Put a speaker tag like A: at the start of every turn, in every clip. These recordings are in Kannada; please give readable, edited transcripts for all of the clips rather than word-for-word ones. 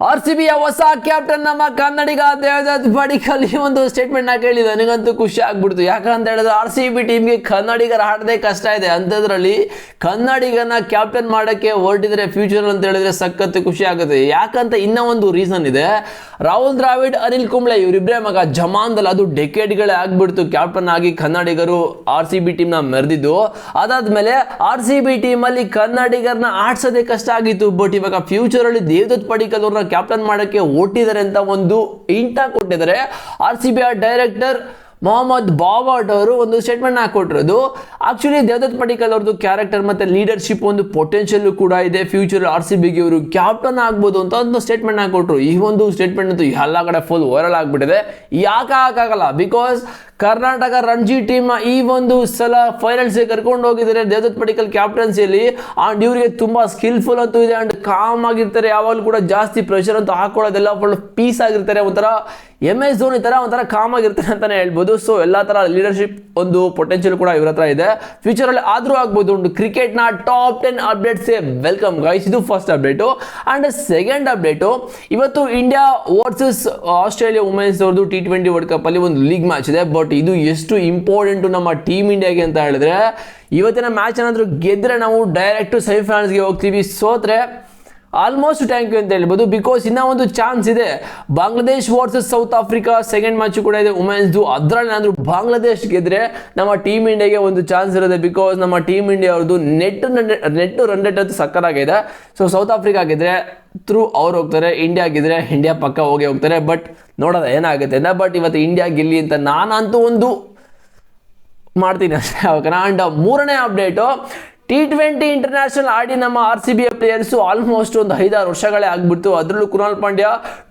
A: RCBಯ ಹೊಸ ಕ್ಯಾಪ್ಟನ್ ನಮ್ಮ ಕನ್ನಡಿಗ ದೇವದತ್ ಪಡಿಕ್ಕಲ್ ಈ ಒಂದು ಸ್ಟೇಟ್ಮೆಂಟ್ ನ ಕೇಳಿ ನನಗಂತೂ ಖುಷಿ ಆಗ್ಬಿಡ್ತು. ಯಾಕಂತ ಹೇಳಿದ್ರೆ RCB ಟೀಮ್ಗೆ ಕನ್ನಡಿಗರ ಆಡದೆ ಕಷ್ಟ ಇದೆ, ಅಂಥದ್ರಲ್ಲಿ ಕನ್ನಡಿಗನ ಕ್ಯಾಪ್ಟನ್ ಮಾಡಕ್ಕೆ ಹೊರಟಿದ್ರೆ ಫ್ಯೂಚರ್ ಅಂತ ಹೇಳಿದ್ರೆ ಸಖತ್ ಖುಷಿ ಆಗುತ್ತೆ. ಯಾಕಂತ ಇನ್ನೂ ಒಂದು ರೀಸನ್ ಇದೆ. ರಾಹುಲ್ ದ್ರಾವಿಡ್, ಅನಿಲ್ ಕುಂಬ್ಳೆ ಇವರಿಬ್ಬರೇ ಮಗ ಜಮಾನ್ದಲ್ ಅದು ಡೆಕೆಡ್ಗಳೇ ಆಗ್ಬಿಡ್ತು ಕ್ಯಾಪ್ಟನ್ ಆಗಿ ಕನ್ನಡಿಗರು RCB ಟೀಮ್ನ ಮೆರೆದಿದ್ದು. ಅದಾದ್ಮೇಲೆ RCB ಟೀಮಲ್ಲಿ ಕನ್ನಡಿಗರನ್ನ ಆಡ್ಸೋದೇ ಕಷ್ಟ ಆಗಿತ್ತು. ಬಟ್ ಇವಾಗ ಫ್ಯೂಚರ್ ಅಲ್ಲಿ ದೇವದತ್ ಪಡಿಕ್ಕಲ್ ಅವ್ರನ್ನ ಕ್ಯಾಪ್ಟನ್ ಮಾಡಕ್ಕೆ ಓಟಿದ್ದಾರೆ ಅಂತ ಒಂದು ಇಂಟ ಕೊಟ್ಟಿದ್ದಾರೆ. RCB ಡೈರೆಕ್ಟರ್ ಮೊಹಮ್ಮದ್ ಬಾವಟ್ ಅವರು ಒಂದು ಸ್ಟೇಟ್ಮೆಂಟ್ ಹಾಕೊಟ್ಟಿರೋದು. ಆಕ್ಚುಲಿ ದೇವದತ್ ಪಡಿಕ್ಕಲ್ ಅವ್ರದ್ದು ಕ್ಯಾರೆಕ್ಟರ್ ಮತ್ತೆ ಲೀಡರ್ಶಿಪ್ ಒಂದು ಪೊಟೆನ್ಷಿಯಲ್ ಕೂಡ ಇದೆ. ಫ್ಯೂಚರ್ RCBಗೆ ಇವರು ಕ್ಯಾಪ್ಟನ್ ಆಗ್ಬೋದು ಅಂತ ಒಂದು ಸ್ಟೇಟ್ಮೆಂಟ್ ಹಾಕೊಟ್ರು. ಈ ಒಂದು ಸ್ಟೇಟ್ಮೆಂಟ್ ಅಂತೂ ಎಲ್ಲ ಕಡೆ ಫುಲ್ ವೈರಲ್ ಆಗ್ಬಿಟ್ಟಿದೆ. ಯಾಕೆ ಹಾಕಾಗಲ್ಲ? ಬಿಕಾಸ್ ಕರ್ನಾಟಕ ರಣಜಿ ಟೀಮ್ ಈ ಒಂದು ಸಲ ಫೈನಲ್ಸ್ಗೆ ಕರ್ಕೊಂಡು ಹೋಗಿದ್ದಾರೆ ದೇವದತ್ ಪಡಿಕ್ಕಲ್ ಕ್ಯಾಪ್ಟನ್ಸಿಯಲ್ಲಿ. ಅಂಡ್ ಇವರಿಗೆ ತುಂಬಾ ಸ್ಕಿಲ್ಫುಲ್ ಅಂತೂ ಇದೆ ಅಂಡ್ ಕಾಮ್ ಆಗಿರ್ತಾರೆ. ಯಾವಾಗಲೂ ಕೂಡ ಜಾಸ್ತಿ ಪ್ರೆಷರ್ ಅಂತೂ ಹಾಕೊಳ್ಳೋದೆಲ್ಲ ಫುಲ್ ಪೀಸ್ ಆಗಿರ್ತಾರೆ. ಒಂಥರ MS ಧೋನಿ ತರ ಒಂಥರ ಕಾಮ್ ಆಗಿರ್ತಾರೆ ಅಂತಾನೆ ಹೇಳ್ಬೋದು. ಸೊ ಎಲ್ಲಾ ತರ ಲೀಡರ್ಶಿಪ್ ಒಂದು ಪೊಟೆನ್ಷಿಯಲ್ ಕೂಡ ಇವ್ರ ಹತ್ರ ಇದೆ. ಫ್ಯೂಚರ್ ಅಲ್ಲಿ ಆದ್ರೂ ಆಗ್ಬೋದು. ಒಂದು ಕ್ರಿಕೆಟ್ ನ ಟಾಪ್ 10 ಅಪ್ಡೇಟ್ಸ್ ವೆಲ್ಕಮ್ ಗೈಸ್. ಇದು first update. And second update, ಇವತ್ತು ಇಂಡಿಯಾ ವರ್ಸಸ್ ಆಸ್ಟ್ರೇಲಿಯಾ ವುಮೆನ್ಸ್ ಅವ್ರದ್ದು T20 ವರ್ಲ್ಡ್ ಕಪ್ ಅಲ್ಲಿ ಒಂದು ಲೀಗ್ ಮ್ಯಾಚ್ ಇದೆ. ಬಟ್ ಇದು ಎಷ್ಟು ಇಂಪಾರ್ಟೆಂಟ್ ನಮ್ಮ ಟೀಮ್ ಇಂಡಿಯಾಗೆ ಅಂತ ಹೇಳಿದ್ರೆ, ಇವತ್ತಿನ ಮ್ಯಾಚ್ ಏನಾದರೂ ಗೆದ್ರೆ ನಾವು ಡೈರೆಕ್ಟ್ ಸೆಮಿಫೈನಲ್ಸ್ಗೆ ಹೋಗ್ತೀವಿ, ಸೋತ್ರೆ ಆಲ್ಮೋಸ್ಟ್ ಥ್ಯಾಂಕ್ ಯು ಅಂತ ಹೇಳ್ಬೋದು. ಬಿಕಾಸ್ ಇನ್ನೂ ಒಂದು ಚಾನ್ಸ್ ಇದೆ. Bangladesh versus south Africa second match ಕೂಡ ಇದೆ ವುಮೆನ್ಸ್ದು. ಅದರಲ್ಲಿ ಏನಾದರೂ ಬಾಂಗ್ಲಾದೇಶ್ ಗೆದ್ರೆ ನಮ್ಮ ಟೀಮ್ ಇಂಡಿಯಾಗೆ ಒಂದು ಚಾನ್ಸ್ ಇರುತ್ತೆ. ಬಿಕಾಸ್ ನಮ್ಮ ಟೀಮ್ ಇಂಡಿಯಾ ಅವ್ರದ್ದು ನೆಟ್ ರನ್ ರೇಟ್ ಅಂತೂ ಸಕ್ಕತ್ತಾಗಿದೆ. ಸೊ ಸೌತ್ ಆಫ್ರಿಕಾ ಗೆದ್ರೆ ಥ್ರೂ ಅವ್ರು ಹೋಗ್ತಾರೆ, ಇಂಡಿಯಾ ಗೆದ್ರೆ ಇಂಡಿಯಾ ಪಕ್ಕ ಹೋಗ್ತಾರೆ. ಬಟ್ ನೋಡೋದ ಏನಾಗುತ್ತೆ ಅಂತ. ಬಟ್ ಇವತ್ತು ಇಂಡಿಯಾ ಗೆಲ್ಲಿ ಅಂತ ನಾನಂತೂ ಒಂದು ಮಾಡ್ತೀನಿ ಅಷ್ಟೇ. ಓಕೆನಾ? ಅಂಡ್ ಮೂರನೇ ಅಪ್ಡೇಟು, T20 ಇಂಟರ್ನ್ಯಾಷನಲ್ ಆಡಿ ನಮ್ಮ RCB ಪ್ಲೇಯರ್ಸು ಆಲ್ಮೋಸ್ಟ್ ಒಂದು 5-6 ವರ್ಷಗಳೇ ಆಗ್ಬಿಡ್ತು. ಅದರಲ್ಲೂ ಕೃಣಾಲ್ ಪಾಂಡ್ಯ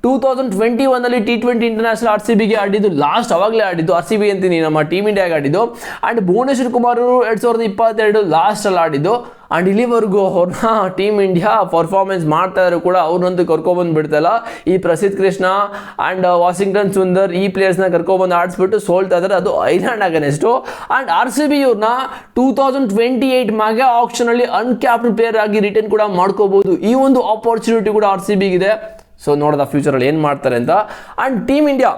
A: 2021 ಅಲ್ಲಿ T20 ಇಂಟರ್ನ್ಯಾಷನಲ್ RCBಗೆ ಆಡಿದ್ದು. ಲಾಸ್ಟ್ ಅವಾಗಲೇ ಆಡಿದ್ದು RCB ಅಂತೀನಿ, ನಮ್ಮ ಟೀಮ್ ಇಂಡಿಯಾಗೆ ಆಡಿದ್ದು. ಅಂಡ್ ಭುವನೇಶ್ವರ್ ಕುಮಾರ್ 2022 ಲಾಸ್ಟ್ ಅಲ್ಲಿ ಆಡಿದ್ದು. ಅಂಡ್ ಇಲ್ಲಿವರೆಗೂ ಅವ್ರನ್ನ ಟೀಮ್ ಇಂಡಿಯಾ ಪರ್ಫಾರ್ಮೆನ್ಸ್ ಮಾಡ್ತಾ ಇದ್ರು ಕೂಡ ಅವ್ರನ್ನಂತೂ ಕರ್ಕೊಬಂದು ಬಿಡ್ತಲ್ಲ. ಈ ಪ್ರಸಿದ್ಧ ಕೃಷ್ಣ ಅಂಡ್ ವಾಷಿಂಗ್ಟನ್ ಸುಂದರ್ ಈ ಪ್ಲೇಯರ್ಸ್ನ ಕರ್ಕೊಬಂದು ಆಡಿಸ್ಬಿಟ್ಟು ಸೋಲ್ತಾ ಇದ್ದಾರೆ, ಅದು ಐಲ್ಯಾಂಡ್ ಅಗೇನೆಸ್ಟು. ಅಂಡ್ RCB ಇವ್ರನ್ನ 2028 ಮೆಗಾ ಆಕ್ಷನ್ ಅಲ್ಲಿ ಅನ್ಕ್ಯಾಪ್ಡ್ ಪ್ಲೇಯರ್ ಆಗಿ ರಿಟರ್ನ್ ಕೂಡ ಮಾಡ್ಕೋಬಹುದು. ಈ ಒಂದು ಆಪರ್ಚುನಿಟಿ ಕೂಡ RCB ಗಿದೆ. ಸೊ ನೋಡೋದ ಫ್ಯೂಚರ್ ಅಲ್ಲಿ ಏನು ಮಾಡ್ತಾರೆ ಅಂತ. And team India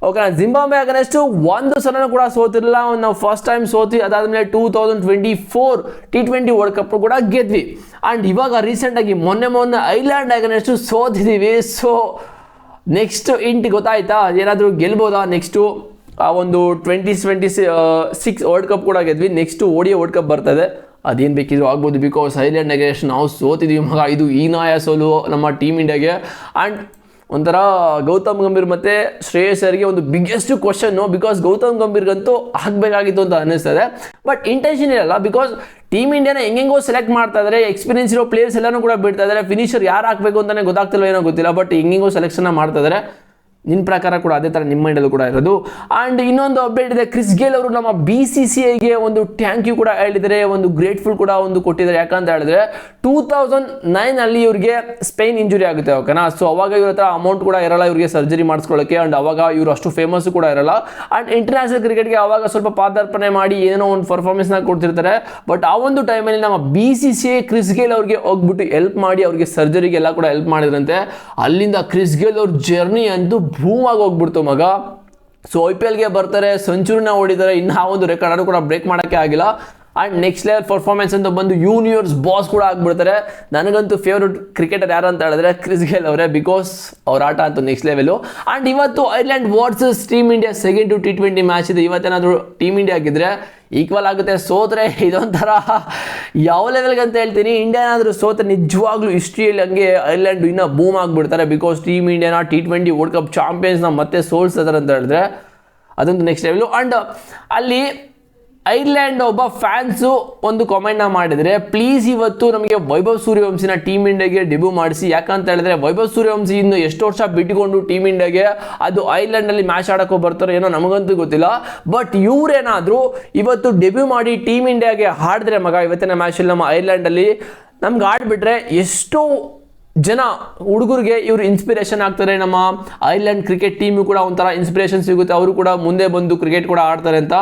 A: okay, Zimbabwe against ಒಂದು ಸಲನೂ ಕೂಡ ಸೋತಿರಲಿಲ್ಲ. ನಾವು ಫಸ್ಟ್ ಟೈಮ್ ಸೋತಿ. ಅದಾದ್ಮೇಲೆ 2024 T20 ವರ್ಲ್ಡ್ ಕಪ್ ಕೂಡ ಗೆದ್ವಿ. ಅಂಡ್ ಇವಾಗ ರೀಸೆಂಟ್ ಆಗಿ ಮೊನ್ನೆ ಐಲ್ಯಾಂಡ್ ಅಗೇನೆಸ್ಟ್ ಸೋತಿದ್ದೀವಿ. ಸೊ ನೆಕ್ಸ್ಟ್ ಇಂಟ್ ಗೊತ್ತಾಯ್ತಾ, ಏನಾದರೂ ಗೆಲ್ಬೋದಾ ನೆಕ್ಸ್ಟು? ಆ ಒಂದು 2026 ವರ್ಲ್ಡ್ ಕಪ್ ಕೂಡ ಗೆದ್ವಿ. ನೆಕ್ಸ್ಟ್ ODI ವರ್ಲ್ಡ್ ಕಪ್ ಬರ್ತದೆ, ಅದೇನು ಬೇಕಿದ್ರು ಆಗ್ಬೋದು. ಬಿಕಾಸ್ ಐಲ್ಯಾಂಡ್ ಅಗೇನೆಸ್ಟ್ ನಾವು ಸೋತಿದ್ದೀವಿ ಮಗ. ಇದು ಹೀನಾಯ ಸೋಲು ನಮ್ಮ ಟೀಮ್ ಇಂಡಿಯಾಗೆ. ಆ್ಯಂಡ್ ಒಂಥರ ಗೌತಮ್ ಗಂಭೀರ್ ಮತ್ತು ಶ್ರೇಯಸ್ ಅವರಿಗೆ ಒಂದು ಬಿಗ್ಗೆಸ್ಟ್ ಕ್ವಶನ್ನು. ಬಿಕಾಸ್ ಗೌತಮ್ ಗಂಭೀರ್ಗಂತೂ ಆಗಬೇಕಾಗಿತ್ತು ಅಂತ ಅನ್ನಿಸ್ತದೆ. ಬಟ್ ಇಂಟೆನ್ಷನ್ ಇರಲ್ಲ. ಬಿಕಾಸ್ ಟೀಮ್ ಇಂಡಿಯಾನ ಹೆಂಗೆಂಗೋ ಸೆಲೆಕ್ಟ್ ಮಾಡ್ತಾ ಇದ್ದಾರೆ. ಎಕ್ಸ್ಪೀರಿಯನ್ಸ್ ಇರೋ ಪ್ಲೇಯರ್ಸ್ ಎಲ್ಲನೂ ಕೂಡ ಬಿಡ್ತಾ ಇದ್ದಾರೆ. ಫಿನಿಷರ್ ಯಾರು ಹಾಕಬೇಕು ಅಂತಲೇ ಗೊತ್ತಾಗ್ತಿಲ್ಲ, ಏನೋ ಗೊತ್ತಿಲ್ಲ. ಬಟ್ ಹೆಂಗೆಂಗೋ ಸೆಲೆಕ್ಷನ್ ಮಾಡ್ತಾ ಇದ್ದಾರೆ. ನಿನ್ನ ಪ್ರಕಾರ ಕೂಡ ಅದೇ ಥರ ನಿಮ್ಮ ಮೈಂಡಲ್ಲೂ ಕೂಡ ಇರೋದು. ಆ್ಯಂಡ್ ಇನ್ನೊಂದು ಅಪ್ಡೇಟ್ ಇದೆ. ಕ್ರಿಸ್ ಗೇಲ್ ಅವರು ನಮ್ಮ BCCIಗೆ ಒಂದು ಥ್ಯಾಂಕ್ ಯು ಕೂಡ ಹೇಳಿದರೆ, ಒಂದು ಗ್ರೇಟ್ಫುಲ್ ಕೂಡ ಒಂದು ಕೊಟ್ಟಿದ್ದಾರೆ. ಯಾಕಂತ ಹೇಳಿದ್ರೆ 2009 ಅಲ್ಲಿ ಇವ್ರಿಗೆ ಸ್ಪೈನ್ ಇಂಜುರಿ ಆಗುತ್ತೆ. ಓಕೆನಾ? ಸೊ ಅವಾಗ ಇವ್ರ ಹತ್ರ ಅಮೌಂಟ್ ಕೂಡ ಇರಲ್ಲ ಇವ್ರಿಗೆ ಸರ್ಜರಿ ಮಾಡಿಸ್ಕೊಳ್ಳೋಕ್ಕೆ. ಆ್ಯಂಡ್ ಅವಾಗ ಇವರು ಅಷ್ಟು ಫೇಮಸ್ ಕೂಡ ಇರಲ್ಲ. ಆ್ಯಂಡ್ ಇಂಟರ್ನ್ಯಾಷನಲ್ ಕ್ರಿಕೆಟ್ಗೆ ಅವಾಗ ಸ್ವಲ್ಪ ಪಾದಾರ್ಪಣೆ ಮಾಡಿ ಏನೋ ಒಂದು ಪರ್ಫಾರ್ಮೆನ್ಸ್ನ ಕೊಡ್ತಿರ್ತಾರೆ. ಬಟ್ ಆ ಒಂದು ಟೈಮಲ್ಲಿ ನಮ್ಮ BCCI ಕ್ರಿಸ್ ಗೇಲ್ ಅವ್ರಿಗೆ ಹೋಗ್ಬಿಟ್ಟು ಹೆಲ್ಪ್ ಮಾಡಿ ಅವ್ರಿಗೆ ಸರ್ಜರಿಗೆಲ್ಲ ಕೂಡ ಹೆಲ್ಪ್ ಮಾಡಿದ್ರಂತೆ. ಅಲ್ಲಿಂದ ಕ್ರಿಸ್ ಗೇಲ್ ಅವ್ರ ಜರ್ನಿ ಅಂತೂ ಭೂಮಾಗಿ ಹೋಗ್ಬಿಡ್ತು ಮಗ. ಸೊ IPLಗೆ ಬರ್ತಾರೆ, ಸೆಂಚುರಿನ ಹೊಡಿತಾರೆ. ಇನ್ನು ಆ ಒಂದು ರೆಕಾರ್ಡ್ ಕೂಡ ಬ್ರೇಕ್ ಮಾಡೋಕ್ಕೆ ಆಗಿಲ್ಲ. ಆ್ಯಂಡ್ ನೆಕ್ಸ್ಟ್ ಲೆವೆಲ್ ಪರ್ಫಾರ್ಮೆನ್ಸ್ ಅಂತ ಬಂದು ಯೂನಿವರ್ಸ್ ಬಾಸ್ ಕೂಡ ಆಗ್ಬಿಡ್ತಾರೆ. ನನಗಂತೂ ಫೇವ್ರೆಟ್ ಕ್ರಿಕೆಟರ್ ಯಾರು ಅಂತ ಹೇಳಿದ್ರೆ ಕ್ರಿಸ್ ಗೇಲ್ ಅವರೇ. ಬಿಕಾಸ್ ಅವ್ರ ಆಟ ಅಂತೂ ನೆಕ್ಸ್ಟ್ ಲೆವೆಲು. ಆ್ಯಂಡ್ ಇವತ್ತು Ireland versus team India second T20 match ಇದೆ. ಇವತ್ತೇನಾದರೂ ಟೀಮ್ ಇಂಡಿಯಾ ಆಗಿದ್ರೆ ಈಕ್ವಲ್ ಆಗುತ್ತೆ. ಸೋತ್ರೆ ಇದೊಂಥರ ಯಾವ ಲೆವೆಲ್ಗೆ ಅಂತ ಹೇಳ್ತೀನಿ. ಇಂಡಿಯಾ ಏನಾದರೂ ಸೋತ್ರೆ ನಿಜವಾಗ್ಲೂ ಹಿಸ್ಟ್ರಿಯಲ್ಲಿ ಹಂಗೆ ಐರ್ಲೆಂಡ್ ಇನ್ನೂ ಬೂಮ್ ಆಗಿಬಿಡ್ತಾರೆ. ಬಿಕಾಸ್ ಟೀಮ್ ಇಂಡಿಯಾನ T20 ವರ್ಲ್ಡ್ ಕಪ್ ಚಾಂಪಿಯನ್ಸ್ನ ಮತ್ತೆ ಸೋಲ್ಸಿದ್ದಾರೆ ಅಂತ ಹೇಳಿದ್ರೆ ಅದೊಂದು ನೆಕ್ಸ್ಟ್ ಲೆವೆಲು. ಆ್ಯಂಡ್ ಅಲ್ಲಿ ಐರ್ಲೆಂಡ್ ಒಬ್ಬ ಫ್ಯಾನ್ಸು ಒಂದು ಕಾಮೆಂಟ್ನ ಮಾಡಿದರೆ, ಪ್ಲೀಸ್ ಇವತ್ತು ನಮಗೆ ವೈಭವ್ ಸೂರ್ಯವಂಶಿನ ಟೀಮ್ ಇಂಡಿಯಾಗೆ ಡೆಬ್ಯೂ ಮಾಡಿಸಿ. ಯಾಕಂತ ಹೇಳಿದ್ರೆ ವೈಭವ್ ಸೂರ್ಯವಂಶಿ ಇನ್ನು ಎಷ್ಟು ವರ್ಷ ಬಿಟ್ಟುಕೊಂಡು ಟೀಮ್ ಇಂಡಿಯಾಗೆ ಅದು ಐರ್ಲೆಂಡಲ್ಲಿ ಮ್ಯಾಚ್ ಆಡೋಕ್ಕೋ ಬರ್ತಾರೋ ಏನೋ ನಮಗಂತೂ ಗೊತ್ತಿಲ್ಲ. ಬಟ್ ಇವರೇನಾದರೂ ಇವತ್ತು ಡೆಬ್ಯೂ ಮಾಡಿ ಟೀಮ್ ಇಂಡಿಯಾಗೆ ಆಡಿದ್ರೆ ಮಗ, ಇವತ್ತಿನ ಮ್ಯಾಚಲ್ಲಿ ನಮ್ಮ ಐರ್ಲೆಂಡಲ್ಲಿ ನಮ್ಗೆ ಆಡಿಬಿಟ್ರೆ ಎಷ್ಟೋ ಜನ ಹುಡುಗರಿಗೆ ಇವರು ಇನ್ಸ್ಪಿರೇಷನ್ ಆಗ್ತಾರೆ. ನಮ್ಮ ಐರ್ಲೆಂಡ್ ಕ್ರಿಕೆಟ್ ಟೀಮು ಕೂಡ ಒಂಥರ ಇನ್ಸ್ಪಿರೇಷನ್ ಸಿಗುತ್ತೆ. ಅವರು ಕೂಡ ಮುಂದೆ ಬಂದು ಕ್ರಿಕೆಟ್ ಕೂಡ ಆಡ್ತಾರೆ ಅಂತ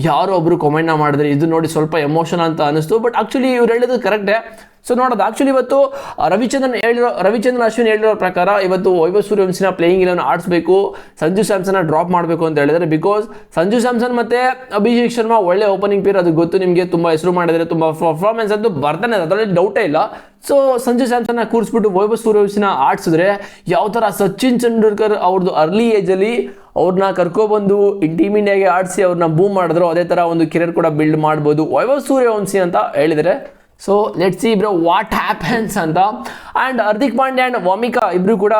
A: ಯಾರೋ ಒಬ್ರು ಕಾಮೆಂಟ್ನ ಮಾಡಿದ್ರೆ ಇದು ನೋಡಿ ಸ್ವಲ್ಪ ಎಮೋಷನ್ ಅಂತ ಅನಿಸ್ತು. ಬಟ್ ಆಕ್ಚುಲಿ ಇವ್ರು ಹೇಳಿದ್ದು ಕರೆಕ್ಟೇ. ಸೊ ನೋಡೋದು ಆಕ್ಚುಲಿ ಇವತ್ತು ರವಿಚಂದ್ರನ್ ಅಶ್ವಿನ್ ಹೇಳಿರೋ ಪ್ರಕಾರ ಇವತ್ತು ವೈಭವ್ ಸೂರ್ಯವಂಶಿನ ಪ್ಲೇಯಿಂಗ್ 11 ಆಡಿಸ್ಬೇಕು, ಸಂಜು ಸ್ಯಾಮ್ಸನ್ ಡ್ರಾಪ್ ಮಾಡಬೇಕು ಅಂತ ಹೇಳಿದ್ರೆ. ಬಿಕಾಸ್ ಸಂಜು ಸ್ಯಾಮ್ಸನ್ ಮತ್ತೆ ಅಭಿಷೇಕ್ ಶರ್ಮಾ ಒಳ್ಳೆ ಓಪನಿಂಗ್ ಪೇರ್, ಅದು ಗೊತ್ತು ನಿಮಗೆ, ತುಂಬ ಹೆಸರು ಮಾಡಿದರೆ, ತುಂಬ ಪರ್ಫಾರ್ಮೆನ್ಸ್ ಅಂತೂ ಬರ್ತಾನೆ, ಅದರಲ್ಲಿ ಡೌಟೇ ಇಲ್ಲ. ಸೊ ಸಂಜು ಸ್ಯಾಮ್ಸನ್ನ ಕೂರಿಸ್ಬಿಟ್ಟು ವೈಭವ್ ಸೂರ್ಯವಂಶಿನ ಆಡಿಸಿದ್ರೆ ಯಾವ ಥರ ಸಚಿನ್ ತೆಂಡೂಲ್ಕರ್ ಅವ್ರದ್ದು ಅರ್ಲಿ ಏಜಲ್ಲಿ ಅವ್ರನ್ನ ಕರ್ಕೊಬಂದು ಟೀಮ್ ಇಂಡಿಯಾಗೆ ಆಡಿಸಿ ಅವ್ರನ್ನ ಬೂಮ್ ಮಾಡಿದ್ರು, ಅದೇ ಥರ ಒಂದು ಕೆರಿಯರ್ ಕೂಡ ಬಿಲ್ಡ್ ಮಾಡ್ಬೋದು ವೈಭವ್ ಸೂರ್ಯವಂಶಿ ಅಂತ ಹೇಳಿದರೆ. So let's see bro what happens ಅಂತ. ಆ್ಯಂಡ್ ಹಾರ್ದಿಕ್ ಪಾಂಡ್ಯ ಆ್ಯಂಡ್ ವಾಮಿಕಾ ಇಬ್ಬರು ಕೂಡ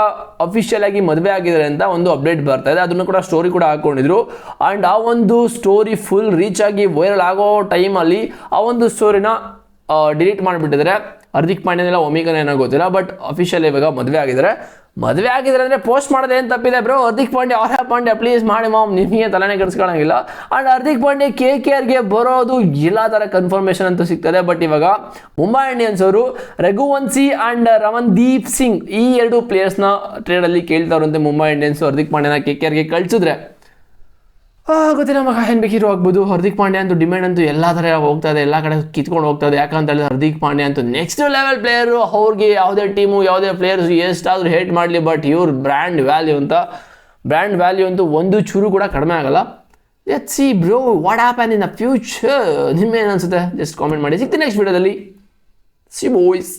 A: ಅಫಿಷಿಯಲ್ ಆಗಿ ಮದುವೆ ಆಗಿದ್ದಾರೆ ಅಂತ ಒಂದು ಅಪ್ಡೇಟ್ ಬರ್ತಾ ಇದೆ, ಅದನ್ನು ಕೂಡ ಸ್ಟೋರಿ ಕೂಡ ಹಾಕ್ಕೊಂಡಿದ್ರು. ಆ್ಯಂಡ್ ಆ ಒಂದು ಸ್ಟೋರಿ ಫುಲ್ ರೀಚ್ ಆಗಿ ವೈರಲ್ ಆಗೋ ಟೈಮಲ್ಲಿ ಆ ಒಂದು ಸ್ಟೋರಿನ ಡಿಲೀಟ್ ಮಾಡಿಬಿಟ್ಟಿದ್ದಾರೆ. ಹಾರ್ದಿಕ್ ಪಾಂಡ್ಯನೆಲ್ಲ ಒಮಿಕನ ಏನೋ ಗೊತ್ತಿಲ್ಲ, ಬಟ್ ಅಫಿಷಿಯಲ್ ಇವಾಗ ಮದುವೆ ಆಗಿದ್ದಾರೆ ಅಂದರೆ ಪೋಸ್ಟ್ ಮಾಡೋದು ಏನು ತಪ್ಪಿದೆ ಬ್ರೋ. ಹಾರ್ದಿಕ್ ಪಾಂಡ್ಯ ಪಾಂಡ್ಯ ಪ್ಲೀಸ್ ಮಾಡಿ ಮಾಮ್, ನಿಮಗೆ ತಲೆನೇ ಕೆಡಿಸ್ಕೊಳ್ಳೋಂಗಿಲ್ಲ. ಆ್ಯಂಡ್ ಹಾರ್ದಿಕ್ ಪಾಂಡ್ಯ KKRಗೆ ಬರೋದು ಎಲ್ಲ ಥರ ಕನ್ಫರ್ಮೇಷನ್ ಅಂತೂ ಸಿಗ್ತದೆ. ಬಟ್ ಇವಾಗ ಮುಂಬೈ ಇಂಡಿಯನ್ಸ್ ಅವರು ರಘುವಂಶಿ ಆ್ಯಂಡ್ ರಮನ್ದೀಪ್ ಸಿಂಗ್ ಈ 2 ಪ್ಲೇಯರ್ಸ್ನ ಟ್ರೇಡಲ್ಲಿ ಕೇಳ್ತಾರಂತೆ ಮುಂಬೈ ಇಂಡಿಯನ್ಸ್. ಹಾರ್ದಿಕ್ ಪಾಂಡ್ಯನ KKRಗೆ ಕಳಿಸಿದ್ರೆ ಗೊತ್ತಿಲ್ಲ ಮಗ, ಏನು ಬೇಕಿರೋ ಆಗ್ಬೋದು. ಹಾರ್ದಿಕ್ ಪಾಂಡ್ಯ ಅಂತೂ ಡಿಮ್ಯಾಂಡ್ ಅಂತೂ ಎಲ್ಲ ಥರ ಹೋಗ್ತಾ ಇದೆ, ಎಲ್ಲ ಕಡೆ ಕಿತ್ಕೊಂಡು ಹೋಗ್ತಾ ಇದೆ. ಯಾಕಂತ ಹೇಳಿದ್ರೆ ಹಾರ್ದಿಕ್ ಪಾಂಡ್ಯ ಅಂತೂ ನೆಕ್ಸ್ಟ್ ಲೆವೆಲ್ ಪ್ಲೇಯರು. ಅವ್ರಿಗೆ ಯಾವುದೇ ಟೀಮು ಯಾವುದೇ ಪ್ಲೇಯರ್ಸ್ ಎಷ್ಟಾದರೂ ಹೇಟ್ ಮಾಡಲಿ, ಬಟ್ ಇವ್ರ ಬ್ರ್ಯಾಂಡ್ ವ್ಯಾಲ್ಯೂ ಅಂತೂ ಒಂದು ಚೂರು ಕೂಡ ಕಡಿಮೆ ಆಗಲ್ಲ. Let's see bro what happen in the future. ನಿಮ್ಮೇನು ಅನ್ಸುತ್ತೆ ಜಸ್ಟ್ ಕಾಮೆಂಟ್ ಮಾಡಿ. ಸಿಗ್ತೀನಿ ನೆಕ್ಸ್ಟ್ ವಿಡಿಯೋದಲ್ಲಿ. See boys.